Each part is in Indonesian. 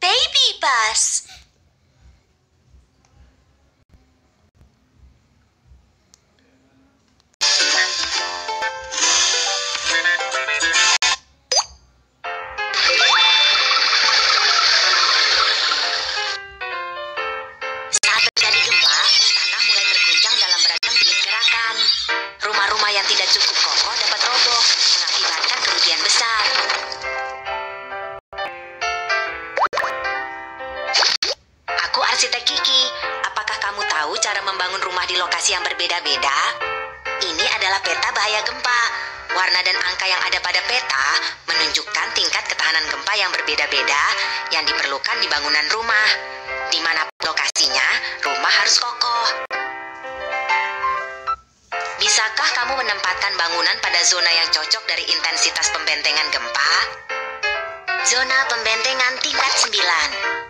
Baby bus. Saat terjadi gempa, tanah mulai terguncang dalam beragam jenis gerakan. Rumah-rumah yang tidak cukup kokoh dapat roboh, mengakibatkan kerugian besar. Aku arsitek Kiki. Apakah kamu tahu cara membangun rumah di lokasi yang berbeda-beda? Ini adalah peta bahaya gempa. Warna dan angka yang ada pada peta menunjukkan tingkat ketahanan gempa yang berbeda-beda yang diperlukan di bangunan rumah. Di mana lokasinya, rumah harus kokoh. Bisakah kamu menempatkan bangunan pada zona yang cocok dari intensitas pembentengan gempa? Zona pembentengan tingkat 9.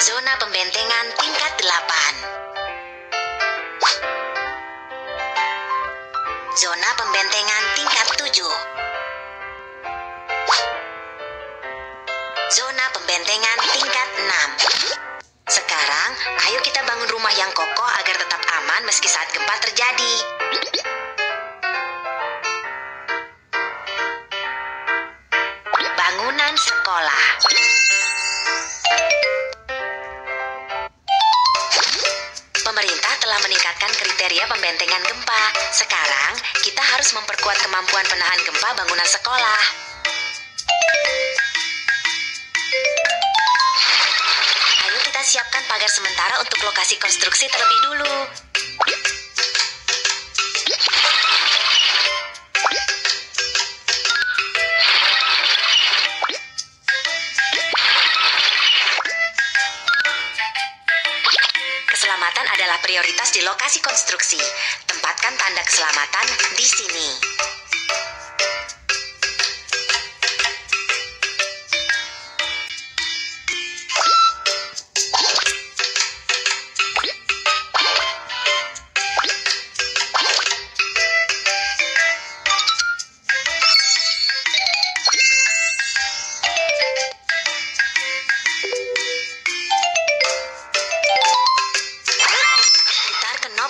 Zona pembentengan tingkat 8. Zona pembentengan tingkat 7. Zona pembentengan tingkat 6. Sekarang, ayo kita bangun rumah yang kokoh agar tetap aman meski saat gempa terjadi. Bangunan sekolah. Pemerintah telah meningkatkan kriteria pembentengan gempa. Sekarang, kita harus memperkuat kemampuan penahan gempa bangunan sekolah. Ayo kita siapkan pagar sementara untuk lokasi konstruksi terlebih dulu. Keselamatan adalah prioritas di lokasi konstruksi. Tempatkan tanda keselamatan di sini.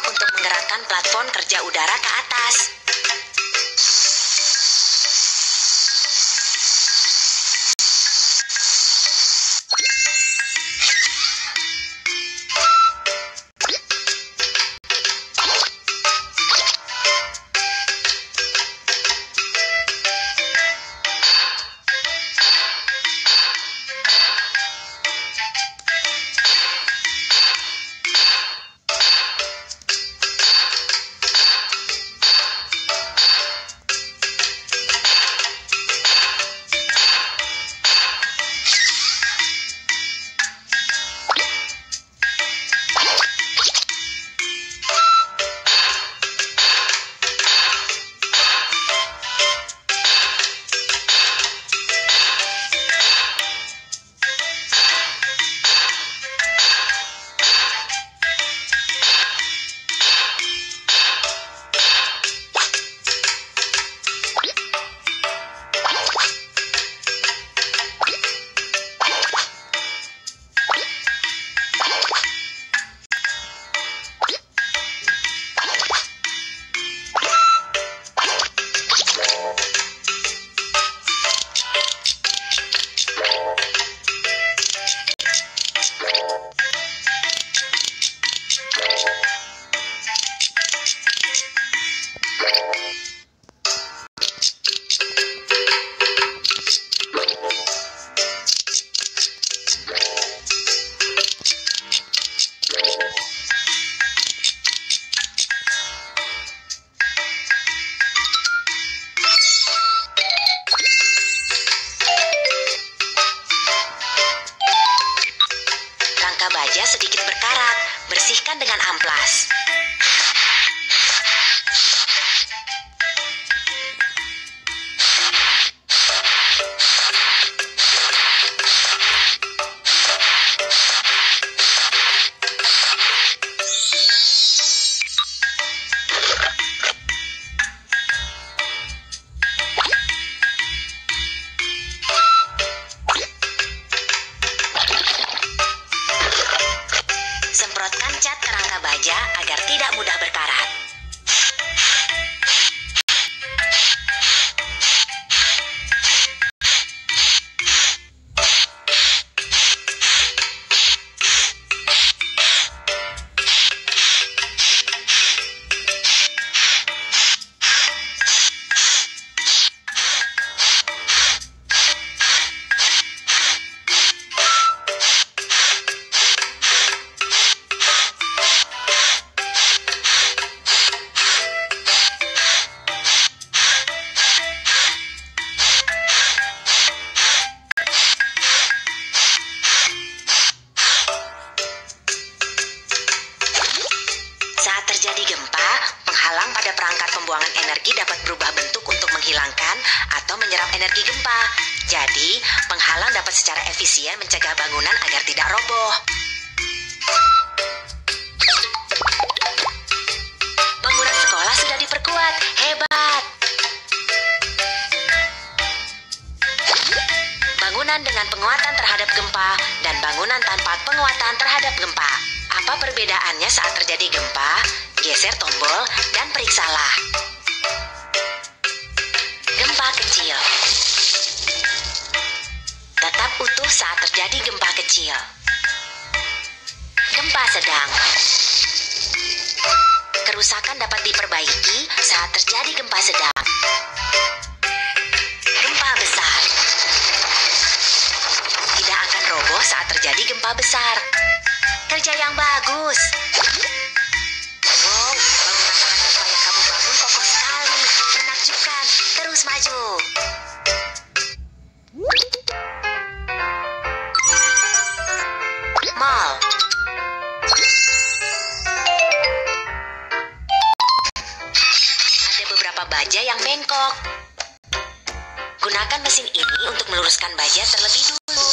Untuk menggerakkan platform kerja udara ke atas. Baja sedikit berkarat, bersihkan dengan amplas. pada perangkat pembuangan energi dapat berubah bentuk untuk menghilangkan atau menyerap energi gempa. Jadi, penghalang dapat secara efisien mencegah bangunan agar tidak roboh. Bangunan sekolah sudah diperkuat. Hebat! Bangunan dengan penguatan terhadap gempa dan bangunan tanpa penguatan terhadap gempa. Apa perbedaannya saat terjadi gempa? Geser tombol dan periksalah. Gempa kecil. Tetap utuh saat terjadi gempa kecil. Gempa sedang. Kerusakan dapat diperbaiki saat terjadi gempa sedang. Gempa besar. Tidak akan roboh saat terjadi gempa besar. Kerja yang bagus. Wow, bangunan tahan gempa yang kamu bangun kokoh sekali. Menakjubkan. Terus maju. Mall. Ada beberapa baja yang bengkok. Gunakan mesin ini untuk meluruskan baja terlebih dulu.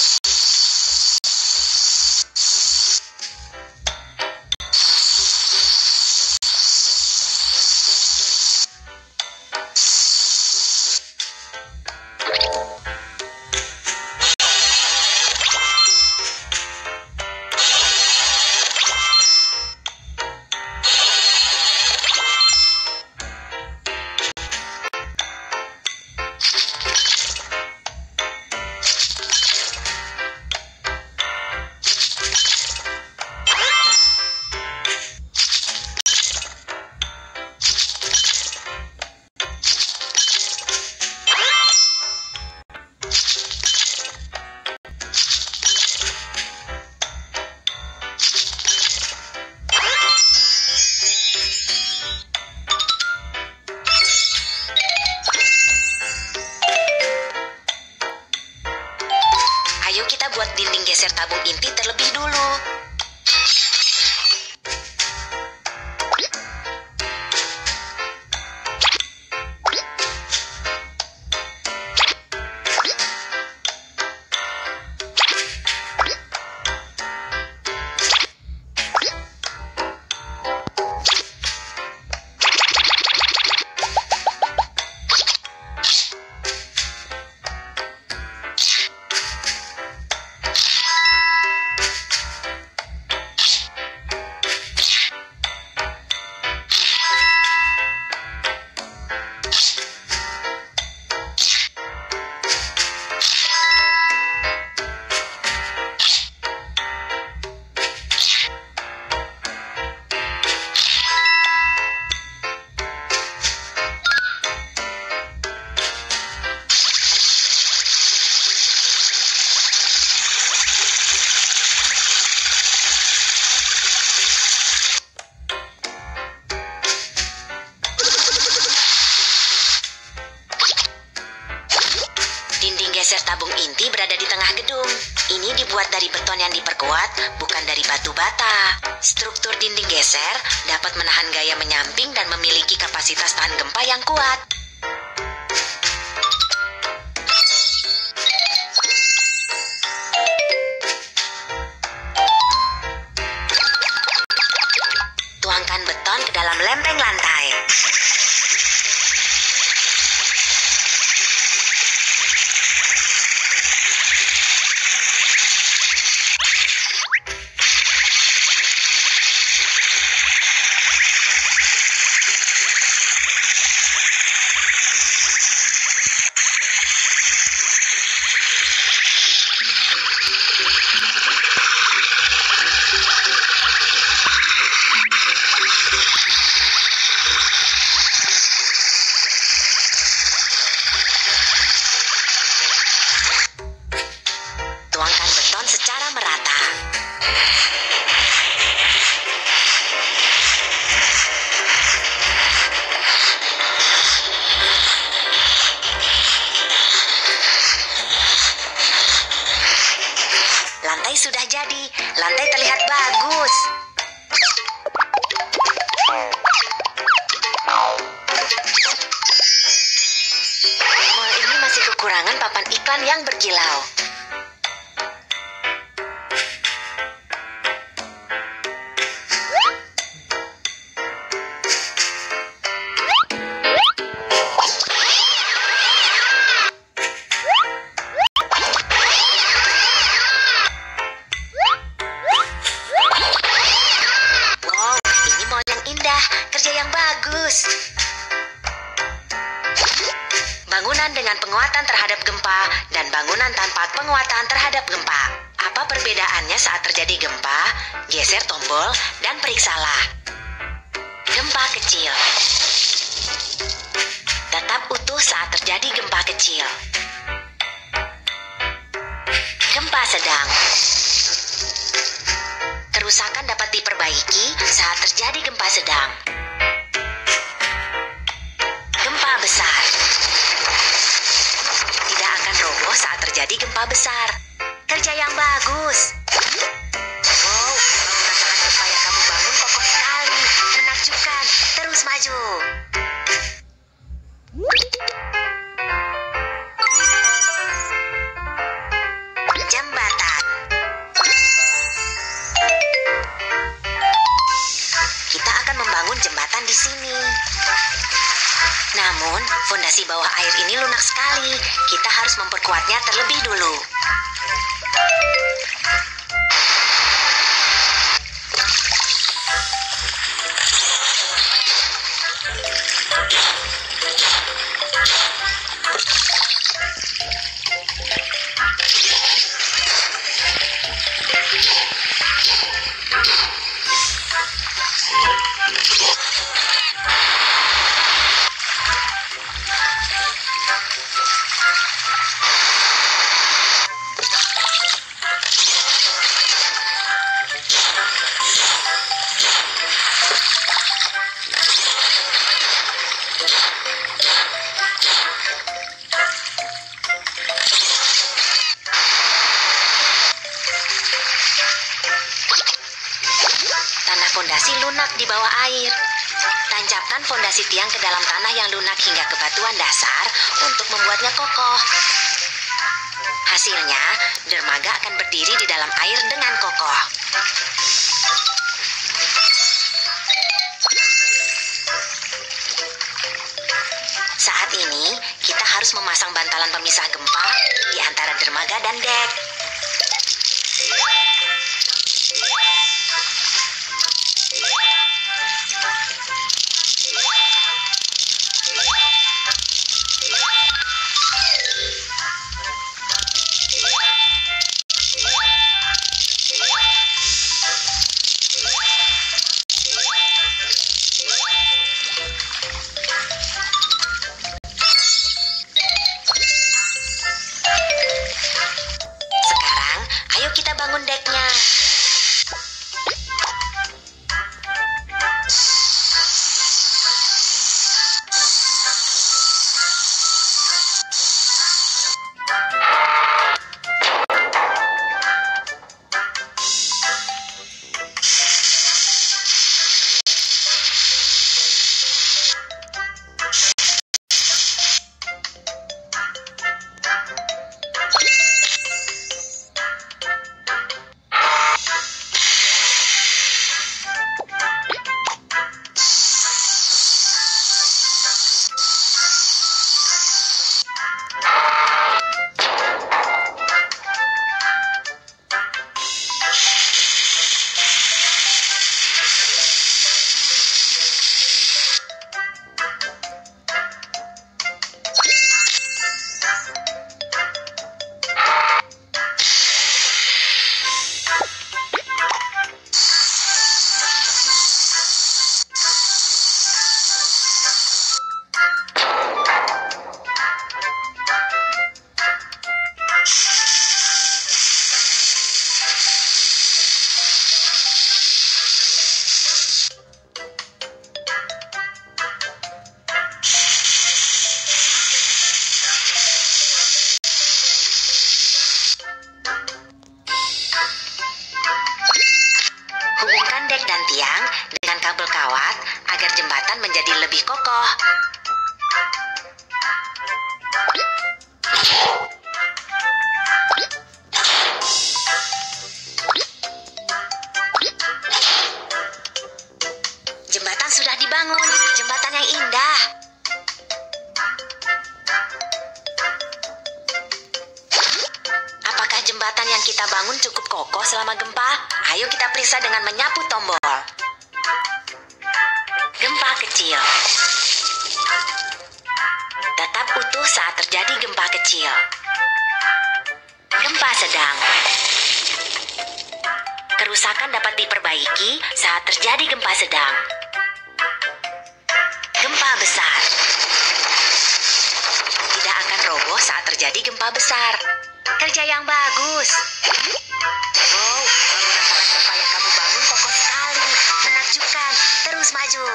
Ayo kita buat dinding geser tabung inti terlebih dulu. Geser tabung inti berada di tengah gedung. Ini dibuat dari beton yang diperkuat, bukan dari batu bata. Struktur dinding geser dapat menahan gaya menyamping dan memiliki kapasitas tahan gempa yang kuat. Tuangkan beton ke dalam lempeng lantai. kehidupan yang berkilau. Wow, ini mall yang indah, kerja yang bagus. Bangunan dengan penguatan terhadap gempa dan bangunan tanpa penguatan terhadap gempa. Apa perbedaannya saat terjadi gempa? Geser tombol dan periksalah. Gempa kecil. Tetap utuh saat terjadi gempa kecil. Gempa sedang. Kerusakan dapat diperbaiki saat terjadi gempa sedang. Gempa besar. Tidak akan roboh saat terjadi gempa besar. Kerja yang bagus. Wow, bangunan tahan gempa yang kamu bangun kokoh sekali. Menakjubkan. Terus maju. Jembatan. Kita akan membangun jembatan di sini. Namun, fondasi bawah air ini lunak sekali. Kita harus memperkuatnya terlebih dulu. Fondasi lunak di bawah air. Tancapkan fondasi tiang ke dalam tanah yang lunak hingga ke batuan dasar untuk membuatnya kokoh. Hasilnya, dermaga akan berdiri di dalam air dengan kokoh. Saat ini, kita harus memasang bantalan pemisah gempa di antara dermaga dan dek. yang indah. Apakah jembatan yang kita bangun cukup kokoh selama gempa? Ayo kita periksa dengan menyapu tombol. Gempa kecil. Tetap utuh saat terjadi gempa kecil. Gempa sedang. Kerusakan dapat diperbaiki saat terjadi gempa sedang. Gempa besar. Tidak akan roboh saat terjadi gempa besar. Kerja yang bagus. Wow, bangunan tahan gempa yang kamu bangun kokoh sekali. Menakjubkan. Terus maju.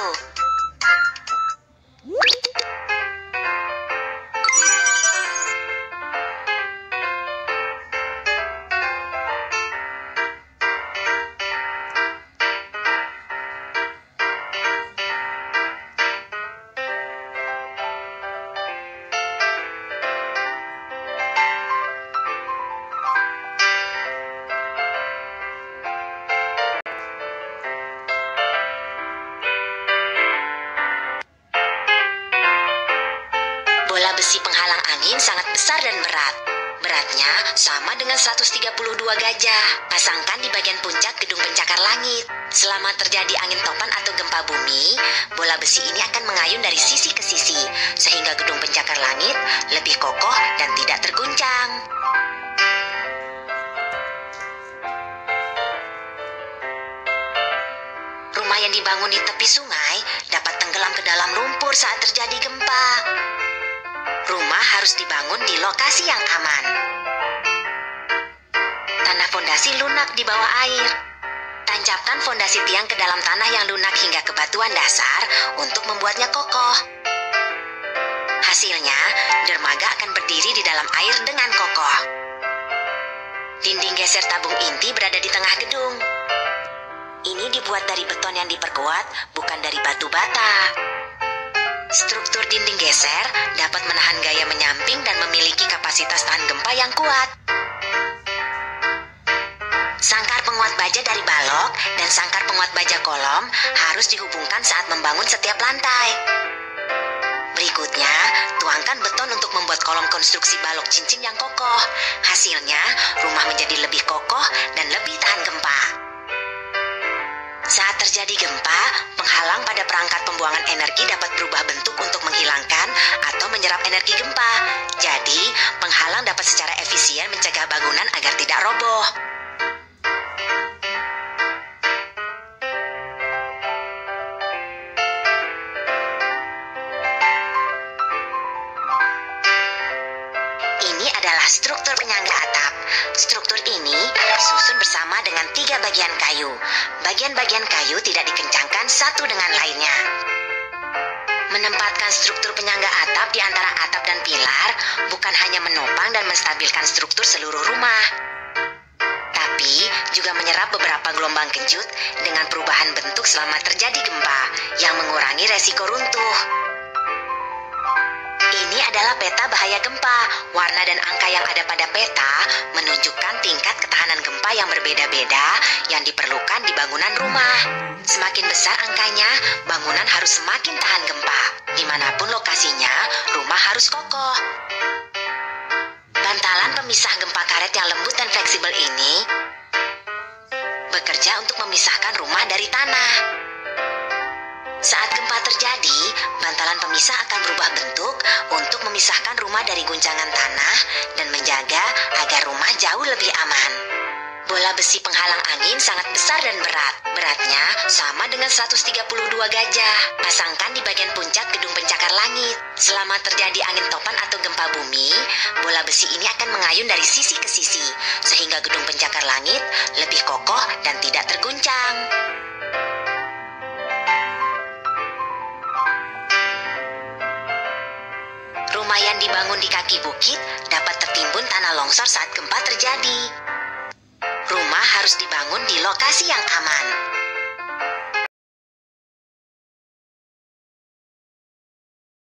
Bola besi penghalang angin sangat besar dan berat. Beratnya sama dengan 132 gajah. Pasangkan di bagian puncak gedung pencakar langit. Selama terjadi angin topan atau gempa bumi, bola besi ini akan mengayun dari sisi ke sisi, sehingga gedung pencakar langit lebih kokoh dan tidak terguncang. Rumah yang dibangun di tepi sungai dapat tenggelam ke dalam lumpur saat terjadi gempa. Rumah harus dibangun di lokasi yang aman. Tanah fondasi lunak di bawah air. Tancapkan fondasi tiang ke dalam tanah yang lunak hingga ke batuan dasar untuk membuatnya kokoh. Hasilnya, dermaga akan berdiri di dalam air dengan kokoh. Dinding geser tabung inti berada di tengah gedung. Ini dibuat dari beton yang diperkuat, bukan dari batu bata. Struktur dinding geser dapat menahan gaya menyamping dan memiliki kapasitas tahan gempa yang kuat. Sangkar penguat baja dari balok dan sangkar penguat baja kolom harus dihubungkan saat membangun setiap lantai. Berikutnya, tuangkan beton untuk membuat kolom konstruksi balok cincin yang kokoh. Hasilnya, rumah menjadi lebih kokoh dan lebih tahan gempa. Saat terjadi gempa, penghalang pada perangkat pembuangan energi dapat berubah bentuk untuk menghilangkan atau menyerap energi gempa. Jadi, penghalang dapat secara efisien mencegah bangunan agar tidak roboh. Ini adalah struktur penyangga atap. Struktur ini disusun bersama dengan 3 bagian kayu. Bagian-bagian kayu tidak dikencangkan satu dengan lainnya. Menempatkan struktur penyangga atap di antara atap dan pilar bukan hanya menopang dan menstabilkan struktur seluruh rumah, tapi juga menyerap beberapa gelombang kejut dengan perubahan bentuk selama terjadi gempa yang mengurangi resiko runtuh. Ini adalah peta bahaya gempa. Warna dan angka yang ada pada peta menunjukkan tingkat ketahanan gempa yang berbeda-beda yang diperlukan di bangunan rumah. Semakin besar angkanya, bangunan harus semakin tahan gempa. Dimanapun lokasinya, rumah harus kokoh. Bantalan pemisah gempa karet yang lembut dan fleksibel ini bekerja untuk memisahkan rumah dari tanah. Saat gempa terjadi, bantalan pemisah akan berubah bentuk untuk memisahkan rumah dari guncangan tanah dan menjaga agar rumah jauh lebih aman. Bola besi penghalang angin sangat besar dan berat. Beratnya sama dengan 132 gajah. Pasangkan di bagian puncak gedung pencakar langit. Selama terjadi angin topan atau gempa bumi, bola besi ini akan mengayun dari sisi ke sisi, sehingga gedung pencakar langit lebih kokoh dan tidak terguncang. Rumah yang dibangun di kaki bukit dapat tertimbun tanah longsor saat gempa terjadi. Rumah harus dibangun di lokasi yang aman.